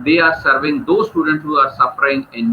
They are serving those students who are suffering in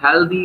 healthy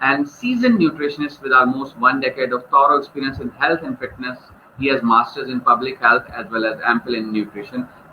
and seasoned nutritionist with almost 1 decade of thorough experience in health and fitness. He has masters in public health as well as ample in nutrition.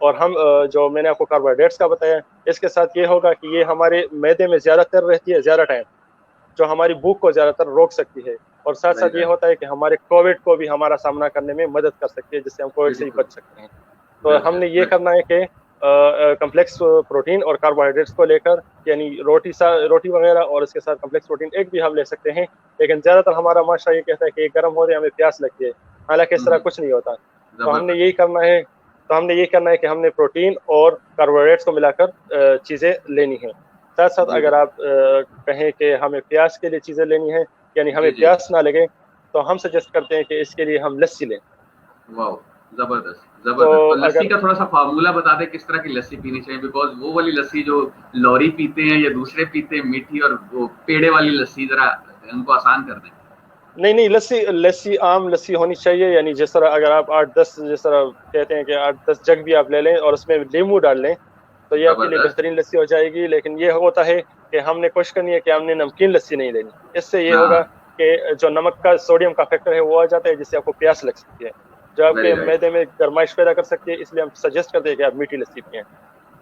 اور ہم جو میں نے آپ کو carbohydrates کا بتایا اس کے ساتھ یہ ہوگا کہ یہ ہمارے معدے میں زیادہ تر رہتی ہے زیادہ ٹائم، جو ہماری بھوک کو زیادہ تر روک سکتی ہے، اور ساتھ ساتھ یہ ہوتا ہے کہ ہمارے کووڈ کو بھی ہمارا سامنا کرنے میں مدد کر سکتی ہے، جس سے ہم کووڈ سے ہی بچ سکتے ہیں۔ تو ہم نے یہ کرنا ہے کہ کمپلیکس پروٹین اور کاربوہائیڈریٹس کو لے کر، یعنی روٹی وغیرہ اور اس کے ساتھ کمپلیکس پروٹین ایک بھی ہم لے سکتے ہیں، لیکن زیادہ تر ہمارا معاشرہ یہ کہتا ہے کہ گرم ہوتے ہمیں پیاس لگتی ہے، حالانکہ اس طرح کچھ نہیں ہوتا۔ تو ہم نے یہی کرنا ہے کہ ہم نے پروٹین اور کاربوہائیڈریٹس کو ملا کر چیزیں لینی ہیں۔ ساتھ ساتھ اگر آپ کہیں کہ ہمیں پیاس کے لیے چیزیں لینی ہیں، یعنی ہمیں پیاس نہ لگے، تو ہم سجیسٹ کرتے ہیں کہ اس کے لیے ہم لسی لیں۔ واو، زبردست زبردست۔ تو لسی کا تھوڑا سا فارمولہ بتا دیں کس طرح کی لسی پینی چاہیے، بیکاز وہ والی لسی جو لوری پیتے ہیں یا دوسرے پیتے ہیں میٹھی، اور وہ پیڑے والی لسی ذرا ان کو آسان کر دیں۔ نہیں، لسی عام لسی ہونی چاہیے، یعنی جس طرح اگر آپ 8-10 جس طرح کہتے ہیں کہ 8-10 جگ بھی آپ لے لیں اور اس میں لیمو ڈال لیں تو یہ آپ کے لیے بہترین لسی ہو جائے گی۔ لیکن یہ ہوتا ہے کہ ہم نے کوشش کرنی ہے کہ ہم نے نمکین لسی نہیں لینی، اس سے یہ ہوگا کہ جو نمک کا سوڈیم کا فیکٹر ہے وہ آ جاتا ہے، جس سے آپ کو پیاس لگ سکتی ہے، جو آپ کے معدے میں گرمائش پیدا کر سکتی ہے، اس لیے ہم سجیسٹ کرتے ہیں کہ آپ میٹھی لسی پئیں۔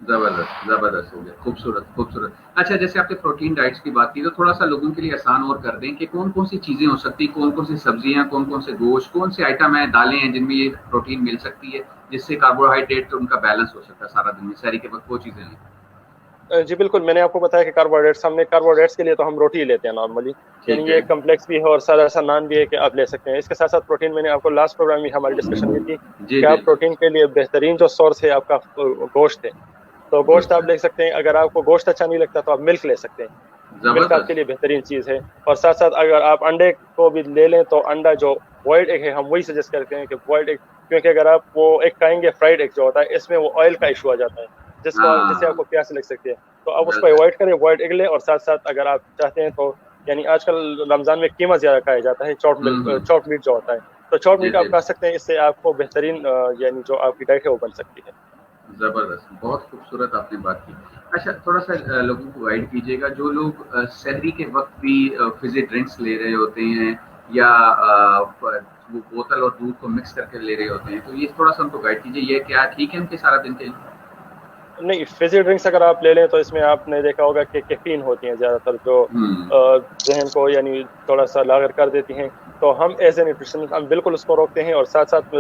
زبردست ہو گیا، خوبصورت۔ اچھا، جیسے آپ نے پروٹین ڈائٹس کی بات کی تو تھوڑا سا لوگوں کے لیے آسان اور کر دیں کہ کون کون سی چیزیں ہو سکتی، کون کون سی سبزیاں، کون کون سے گوشت، کون سے آئٹم ہیں، دالیں ہیں جن میں یہ پروٹین مل سکتی ہے، جس سے کاربوہائیڈریٹ ان کا بیلنس ہو سکتا ہے سارا دن میں، سحری کے وقت وہ چیزیں لیں۔ جی بالکل، میں نے آپ کو بتایا کہ کاربوہائیڈریٹس کے لیے تو ہم روٹی ہی لیتے ہیں نارملی، یعنی یہ کمپلیکس بھی ہے اور سادہ سا نان بھی ہے کہ آپ لے سکتے ہیں۔ اس کے ساتھ ساتھ پروٹین، میں نے آپ کو لاسٹ پروگرام میں ہماری ڈسکشن ہوئی تھی کہ آپ پروٹین کے لیے بہترین جو سورس ہے آپ کا گوشت ہے، تو گوشت آپ لے سکتے ہیں۔ اگر آپ کو گوشت اچھا نہیں لگتا تو آپ ملک لے سکتے ہیں، ملک آپ کے لیے بہترین چیز ہے۔ اور ساتھ ساتھ اگر آپ انڈے کو بھی لے لیں تو انڈا جو بوائلڈ ایگ ہے ہم وہی سجیسٹ کرتے ہیں کہ بوائلڈ ایگ، کیونکہ اگر آپ وہ ایگ کھائیں گے فرائڈ ایگ جو ہوتا ہے اس میں وہ آئل کا ایشو آ جاتا ہے جس سے آپ کو پیاس لگ سکتی ہے، تو آپ اس کو اوائڈ کریں، بوائلڈ ایگ لیں۔ اور ساتھ ساتھ اگر آپ چاہتے ہیں تو، یعنی آج کل رمضان میں قیمہ زیادہ کھایا جاتا ہے، چاپ میٹ جو ہوتا ہے، تو چاپ میٹ آپ کھا سکتے ہیں، اس سے آپ کو بہترین یعنی جو آپ کی ڈائٹ ہے وہ بن سکتی ہے۔ زبردست، بہت خوبصورت آپ نے بات کی۔ اچھا، تھوڑا سا لوگوں کو گائیڈ کیجیے گا جو لوگ سحری کے وقت بھی فزی ڈرنکس لے رہے ہوتے ہیں یا وہ بوتل اور دودھ کو مکس کر کے لے رہے ہوتے ہیں، تو یہ تھوڑا سا ان کو گائیڈ کیجیے، یہ کیا ٹھیک ہے ان کے سارا دن کے لیے؟ نہیں، فزی ڈرنکس اگر آپ لے لیں تو اس میں آپ نے دیکھا ہوگا کہ کیفین ہوتی ہیں زیادہ تر، جو ذہن کو یعنی تھوڑا سا لاغر کر دیتی ہیں، تو ہم ایز اے نیوٹریشنسٹ ہم بالکل اس کو روکتے ہیں۔ اور ساتھ ساتھ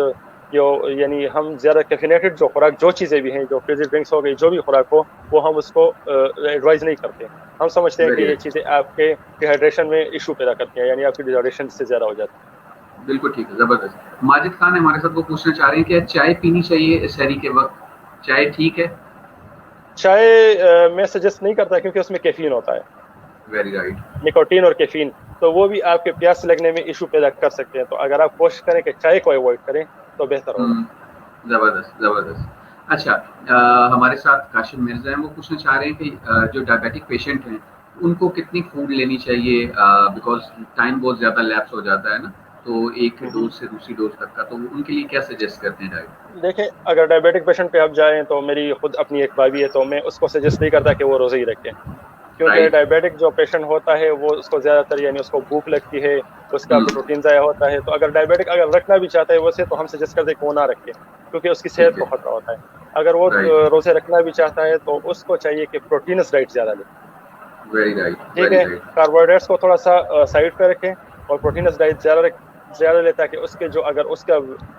یعنی ہم زیادہ کیفینیٹڈ جو خوراک، جو چیزیں بھی ہیں، جو فزی ڈرنکس ہو گئی، جو بھی خوراک ہو، وہ ہم اس کو ایڈوائز نہیں کرتے۔ ہم سمجھتے ہیں کہ یہ چیزیں آپ کے ڈیہائیڈریشن میں ایشو پیدا کرتی ہیں، یعنی آپ کی ڈیہائیڈریشن سے زیادہ ہو جاتی ہے۔ بالکل ٹھیک ہے، زبردست۔ ماجد خان ہمارے ساتھ وہ پوچھنا چاہ رہے ہیں کہ چائے پینی چاہیے سحری کے وقت، چائے ٹھیک ہے؟ چائے میں سجیسٹ نہیں کرتا کیونکہ اس میں کیفین ہوتا ہے، ویری رائٹ، نکوٹین اور کیفین، تو وہ بھی آپ کے پیاس لگنے میں ایشو پیدا کر سکتے ہیں۔ تو اگر آپ کوشش کریں کہ چائے کو اوائڈ کریں تو بہتر ہوگا۔ زبردست۔ اچھا، ہمارے ساتھ کاشم مرزا ہیں، وہ پوچھنا چاہ رہے ہیں کہ جو ڈائبیٹک پیشنٹ ہیں ان کو کتنی فوڈ لینی چاہیے، بیکاز ٹائم بہت زیادہ لیپس ہو جاتا ہے نا، تو ایک ڈوز سے دوسری ڈوز تک کا، تو ان کے لیے کیا سجیسٹ کرتے ہیں ڈائٹ؟ دیکھیں، اگر ڈائبیٹک پیشنٹ پہ آپ جائیں تو میری خود اپنی ایک بھابھی ہے، تو میں اس کو سجیسٹ نہیں کرتا کہ وہ روزے ہی رکھیں، کیونکہ ڈائبیٹک جو پیشنٹ ہوتا ہے وہ اس کو زیادہ تر یعنی اس کو بھوک لگتی ہے، اس کا پروٹین ضائع ہوتا ہے، تو اگر ڈائبیٹک اگر رکھنا بھی چاہتا ہے ویسے تو ہم سجیسٹ کرتے ہیں کہ وہ نہ رکھے، کیونکہ اس کی صحت کو خطرہ ہوتا ہے۔ اگر وہ روزے رکھنا بھی چاہتا ہے تو اس کو چاہیے کہ پروٹینس ڈائٹ زیادہ لے، ٹھیک ہے، کاربوہائیڈریٹس کو تھوڑا سا سائڈ پہ رکھیں اور پروٹینس ڈائٹ زیادہ لے، تاکہ اس کے جو اگر اس کا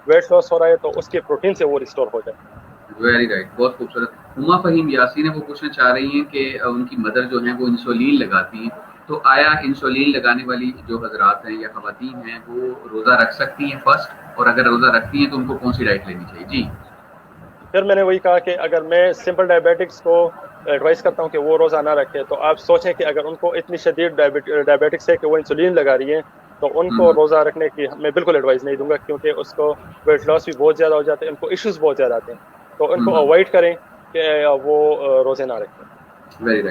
ویٹ لاس ہو رہا ہے تو اس کے پروٹین سے وہ ریسٹور ہو جائے۔ ویری رائٹ، بہت خوبصورت۔ ہما فہیم یاسین ہے، وہ پوچھنا چاہ رہی ہیں کہ ان کی مدر جو ہیں وہ انسولین لگاتی ہیں، تو آیا انسولین لگانے والی جو حضرات ہیں یا خواتین ہیں وہ روزہ رکھ سکتی ہیں فرسٹ، اور اگر روزہ رکھتی ہیں تو ان کو کون سی ڈائٹ لینی چاہیے؟ جی، پھر میں نے وہی کہا کہ اگر میں سمپل ڈائبیٹکس کو ایڈوائز کرتا ہوں کہ وہ روزہ نہ رکھے، تو آپ سوچیں کہ اگر ان کو اتنی شدید ڈائبیٹکس ہے کہ وہ انسولین لگا رہی ہیں، تو ان کو روزہ رکھنے کی میں بالکل ایڈوائز نہیں دوں گا، کیونکہ اس کو ویٹ لاس بھی بہت زیادہ ہو جاتے ہیں، ان کو ایشوز بہت زیادہ آتے ہیں، تو ان کو اوائڈ کریں کہ وہ روزے نہ رکھیں۔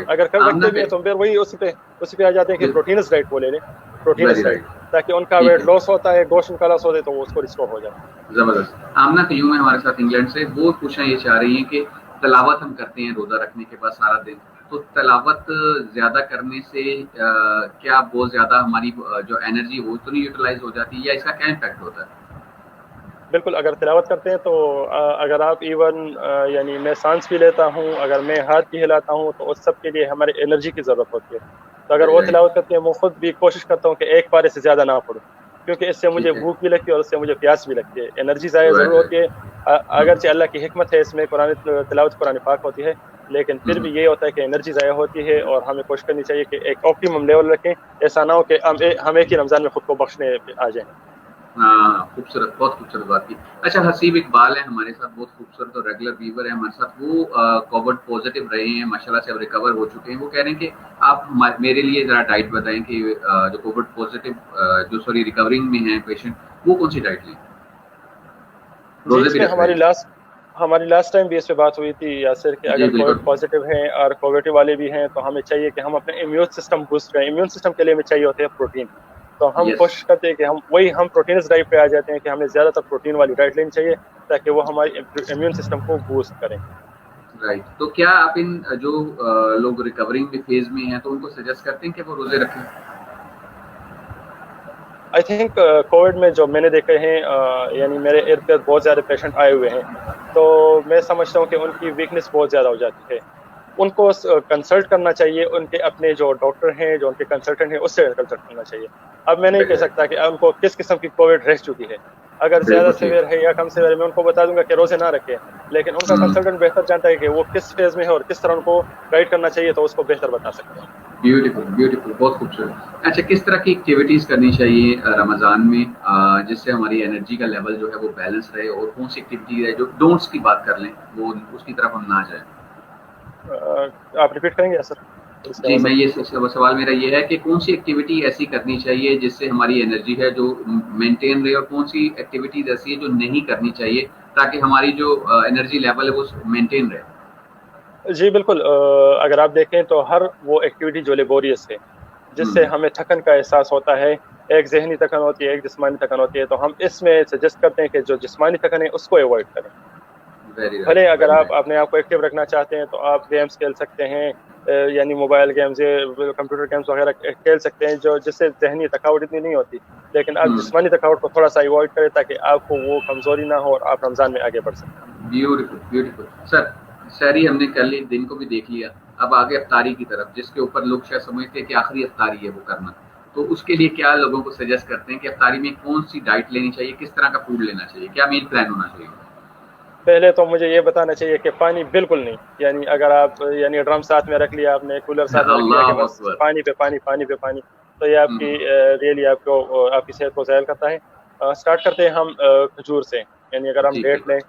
اگر کر رکھتے بھی ہیں تو پھر وہی اسی پہ آ جاتے ہیں کہ پروٹینس ڈائٹ وہ لے لیں، پروٹینس ڈائٹ، تاکہ ان کا ویٹ لاس ہوتا ہے، گوشت ان کا لاس ہوتا ہے تو وہ اس کو ریسٹور ہو جاتا ہے۔ زبردست۔ آمنہ قیوم ہے ہمارے ساتھ انگلینڈ سے، وہ پوچھنا یہ چاہ رہی ہیں کہ تلاوت ہم کرتے ہیں روزہ رکھنے کے بعد سارا دن، تو تلاوت زیادہ کرنے سے کیا بہت زیادہ ہماری جو انرجی وہ تو نہیں یوٹیلائز ہو جاتی، یا اس کا کیا امپیکٹ ہوتا ہے؟ بالکل اگر تلاوت کرتے ہیں تو اگر آپ ایون یعنی میں سانس بھی لیتا ہوں، اگر میں ہاتھ بھی ہلاتا ہوں تو اس سب کے لیے ہمارے انرجی کی ضرورت ہوتی ہے. تو اگر وہ رائٹ. تلاوت کرتے ہیں، میں خود بھی کوشش کرتا ہوں کہ ایک پارے سے زیادہ نہ پڑھوں، کیونکہ اس سے مجھے ٹھیک ہے. بھوک بھی لگتی ہے اور اس سے مجھے پیاس بھی لگتی ہے. انرجی ضائع ضرور رائٹ رائٹ. ہوتی ہے، اگرچہ اللہ کی حکمت ہے اس میں، قرآن تلاوت قرآن پاک ہوتی ہے، لیکن پھر بھی یہ ہوتا ہے کہ انرجی ضائع ہوتی ہے اور ہمیں کوشش کرنی چاہیے کہ ایک آپٹیمم لیول رکھیں. ایسا نہ ہو کہ ہم ایک ہی رمضان میں خود کو بخشنے آ جائیں. ہاں خوبصورت، بہت خوبصورت بات کی. اچھا حسیب اقبال ہے ہمارے ساتھ، بہت خوبصورت اور ریگولر ویور ہے ہمارے ساتھ. وہ کووڈ پازیٹیو رہے ہیں ماشاءاللہ سے، اب ریکور ہو چکے ہیں. وہ کہہ رہے ہیں کہ آپ میرے لیے ذرا ڈائٹ بتائیں کہ جو کووڈ پازیٹیو جو سوری ریکورنگ میں ہیں پیشنٹ، وہ کون سی ڈائٹ لیں؟ جی روزے اس بھی میں رکھ رہے ہیں؟ ہماری لاسٹ ٹائم بھی اس پہ بات ہوئی تھی یاسر کہ جی اگر کووڈ بالکل. پازیٹیو ہیں اور کووڈ والے بھی ہیں تو ہمیں چاہیے کہ ہم اپنے امیون سسٹم بوسٹ کریں. امیون سسٹم کے لیے ہمیں چاہیے ہوتے ہیں پروٹین. تو ہم یس. کوشش کرتے ہیں کہ ہم پروٹینس ڈائٹ پہ آ جاتے ہیں کہ ہمیں زیادہ تر پروٹین والی ڈائٹ لینی چاہیے تاکہ وہ ہماری امیون سسٹم کو بوسٹ کریں. رائٹ. تو کیا آپ ان جو لوگ ریکورنگ فیز میں ہیں تو ان کو سجیسٹ کرتے ہیں کہ وہ روزے رکھیں؟ آئی تھنک کووڈ میں جو میں نے دیکھے ہیں یعنی میرے ارد گرد بہت زیادہ پیشنٹ آئے ہوئے ہیں، تو میں سمجھتا ہوں کہ ان کی ویکنیس بہت زیادہ ہو جاتی ہے. ان کو کنسلٹ کرنا چاہیے، ان کے اپنے جو ڈاکٹر ہیں، جو ان کے کنسلٹنٹ ہیں، اس سے کنسلٹ کرنا چاہیے. اب میں نہیں کہہ سکتا کہ ان کو کس قسم کی کووڈ رہ چکی ہے. اگر زیادہ بالکل ٹھیک. سیویئر ہے یا کم سیویئر ہے، میں ان کو بتا دوں گا کہ روزے نہ رکھیں، لیکن ان کا کنسلٹنٹ بہتر جانتا ہے کہ وہ کس فیز میں ہے اور کس طرح ان کو گائڈ کرنا چاہیے، تو اس کو بہتر بتا سکتے ہیں. بیوٹیفل بیوٹیفل، بہت خوبصورت. اچھا کس طرح کی ایکٹیویٹیز کرنی چاہیے رمضان میں جس سے ہماری انرجی کا لیول جو ہے وہ بیلنس رہے، اور کون سی ایکٹیویٹی ہے جو ڈونٹس کی بات کر لیں وہ اس کی طرف ہم نہ جائیں؟ آپ ریپیٹ کریں گے سر؟ جی میں یہ سوال میرا یہ ہے کہ کون سی ایکٹیویٹی ایسی کرنی چاہیے جس سے ہماری انرجی ہے جو مینٹین رہے، اور کون سی ایکٹیویٹیز ایسی ہے جو نہیں کرنی چاہیے تاکہ ہماری جو انرجی لیول ہے وہ مینٹین رہے. جی بالکل، اگر آپ دیکھیں تو ہر وہ ایکٹیویٹی جو لیبوریس ہے، جس سے ہمیں تھکن کا احساس ہوتا ہے، ایک ذہنی تھکن ہوتی ہے، ایک جسمانی تھکن ہوتی ہے، تو ہم اس میں سجیسٹ کرتے ہیں کہ جو جسمانی تھکن ہے اس کو اوائڈ کریں. ویری رائٹ بھلے اگر ویری آپ رائٹ. اپنے آپ کو ایکٹیو رکھنا چاہتے ہیں تو آپ گیمز کھیل سکتے ہیں، یعنی موبائل گیمز یا کمپیوٹر گیمز وغیرہ کھیل سکتے ہیں جو جس سے ذہنی تھکاوٹ اتنی نہیں ہوتی، لیکن آپ جسمانی تھکاوٹ کو تھوڑا سا ایوائڈ کریں تاکہ آپ کو وہ کمزوری نہ ہو اور آپ رمضان میں آگے بڑھ سکیں. Beautiful beautiful. سر شہری ہم نے کر لی، دن کو بھی دیکھ لیا، اب آگے افطاری کی طرف جس کے اوپر لوگ شاید سمجھتے ہیں کہ آخری افطاری ہے وہ کرنا، تو اس کے لیے کیا لوگوں کو سجیسٹ کرتے ہیں کہ افطاری میں کون سی ڈائٹ لینی چاہیے، کس طرح کا فوڈ لینا چاہیے، کیا مین پلان ہونا چاہیے؟ پہلے تو مجھے یہ بتانا چاہیے کہ پانی بالکل نہیں، یعنی اگر آپ یعنی ڈرم ساتھ میں رکھ لیا، آپ نے کولر ساتھ میں رکھ لیا کہ اللہ بس اکبر. پانی پہ پانی پانی پہ پانی، تو یہ آپ کی ریئلی آپ کی صحت کو ذائل کرتا ہے. اسٹارٹ کرتے ہیں ہم کھجور سے، یعنی اگر ہم جی ڈیٹ بالکل. لیں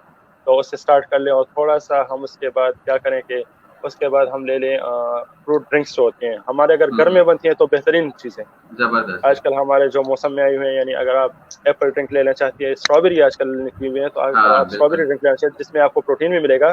تو اس سے اسٹارٹ کر لیں، اور تھوڑا سا ہم اس کے بعد کیا کریں کہ اس کے بعد ہم لے لیں فروٹ ڈرنکس جو ہوتے ہیں ہمارے، اگر گھر میں بنتی ہیں تو بہترین چیزیں. زبردست. آج کل ہمارے جو موسم میں آئی ہوئے ہیں، یعنی اگر آپ ایپل ڈرنک لینا چاہتی ہے، اسٹرابیری آج کل نکلی ہوئی ہے، تو اگر ہاں آپ بالکل. اسٹرابیری ڈرنک لینا چاہتے ہیں جس میں آپ کو پروٹین بھی ملے گا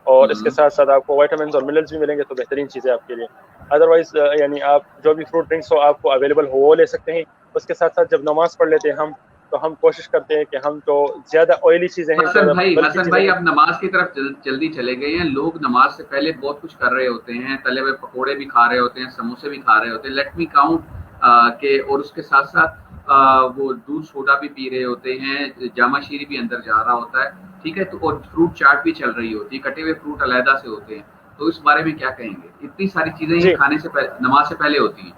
اور اس کے ساتھ ساتھ آپ کو وائٹامنس اور منرلز بھی ملیں گے، تو بہترین چیز ہے آپ کے لیے. ادروائز یعنی آپ جو بھی فروٹ ڈرنکس ہو آپ کو اویلیبل ہو وہ لے سکتے ہیں. اس کے ساتھ ساتھ جب نماز پڑھ لیتے ہیں ہم، تو ہم کوشش کرتے ہیں کہ ہم جو زیادہ آئلی چیزیں ہیں، زیادہ بلکی حسن چیزیں بھائی ہیں. آپ نماز کی طرف جلدی چلے گئے ہیں. لوگ نماز سے پہلے بہت کچھ کر رہے ہوتے ہیں، تلے ہوئے پکوڑے بھی کھا رہے ہوتے ہیں، سموسے بھی کھا رہے ہوتے ہیں، لیٹ می کاؤنٹ کہ اور اس کے ساتھ ساتھ وہ دودھ سوڈا بھی پی رہے ہوتے ہیں، جامع شیری بھی اندر جا رہا ہوتا ہے، ٹھیک ہے، تو اور فروٹ چاٹ بھی چل رہی ہوتی ہے، کٹے ہوئے فروٹ علیحدہ سے ہوتے ہیں. تو اس بارے میں کیا کہیں گے؟ اتنی ساری چیزیں یہ جی، کھانے سے نماز سے پہلے ہوتی ہیں.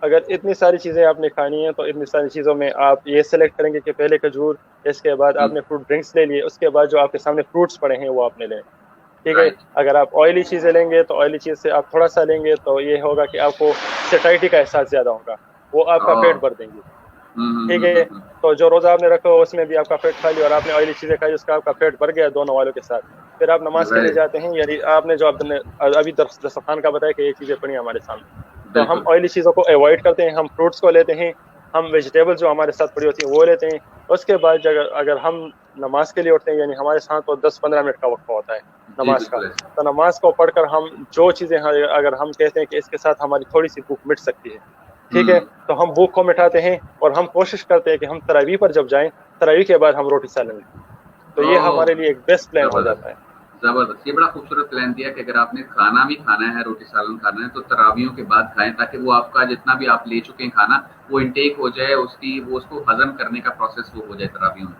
اگر اتنی ساری چیزیں آپ نے کھانی ہیں تو اتنی ساری چیزوں میں آپ یہ سلیکٹ کریں گے کہ پہلے کھجور، اس کے بعد آپ نے فروٹ ڈرنکس لے لیے، اس کے بعد جو آپ کے سامنے فروٹس پڑے ہیں وہ آپ نے لیں. ٹھیک ہے، رائٹ. اگر آپ آئلی چیزیں لیں گے تو آئلی چیز سے آپ تھوڑا سا لیں گے تو یہ ہوگا کہ آپ کو سیٹائٹی کا احساس زیادہ ہوگا، وہ آپ کا پیٹ بھر دیں گی. ٹھیک ہے، تو جو روزہ آپ نے رکھا ہو اس میں بھی آپ کا پیٹ خالی اور آپ نے آئلی چیزیں کھائی، اس کا آپ کا پیٹ بھر گیا دونوں والوں کے ساتھ. پھر آپ نماز کے لیے جاتے ہیں، یعنی آپ نے جو ابھی دسترخوان کا بتایا کہ یہ چیزیں پڑی ہیں ہمارے سامنے، تو ہم بالکل. آئلی چیزوں کو اوائڈ کرتے ہیں، ہم فروٹس کو لیتے ہیں، ہم ویجیٹیبل جو ہمارے ساتھ پڑی ہوتی ہیں وہ لیتے ہیں. اس کے بعد اگر ہم نماز کے لیے اٹھتے ہیں، یعنی ہمارے ساتھ تو 10-15 منٹ کا وقفہ ہوتا ہے جی نماز کا، بالکل ایسا. تو نماز کو پڑھ کر ہم جو چیزیں اگر ہم کہتے ہیں کہ اس کے ساتھ ہماری تھوڑی سی بھوک مٹ سکتی ہے، ٹھیک ہے، تو ہم بھوک کو مٹاتے ہیں اور ہم کوشش کرتے ہیں کہ ہم تراویح پر جب جائیں، تراویح کے بعد ہم روٹی سالن لیں، تو یہ ہمارے لیے ایک بیسٹ پلان ہو زبردست جاتا ہے. زبردست. یہ بڑا خوبصورت پلان دیا کہ اگر آپ نے کھانا بھی کھانا ہے، روٹی سالن کھانا ہے، تو تراویحوں کے بعد کھائیں تاکہ وہ آپ کا جتنا بھی آپ لے چکے ہیں کھانا وہ انٹیک ہو جائے، اس کو ہضم کرنے کا پروسیس وہ ہو جائے تراویحوں میں.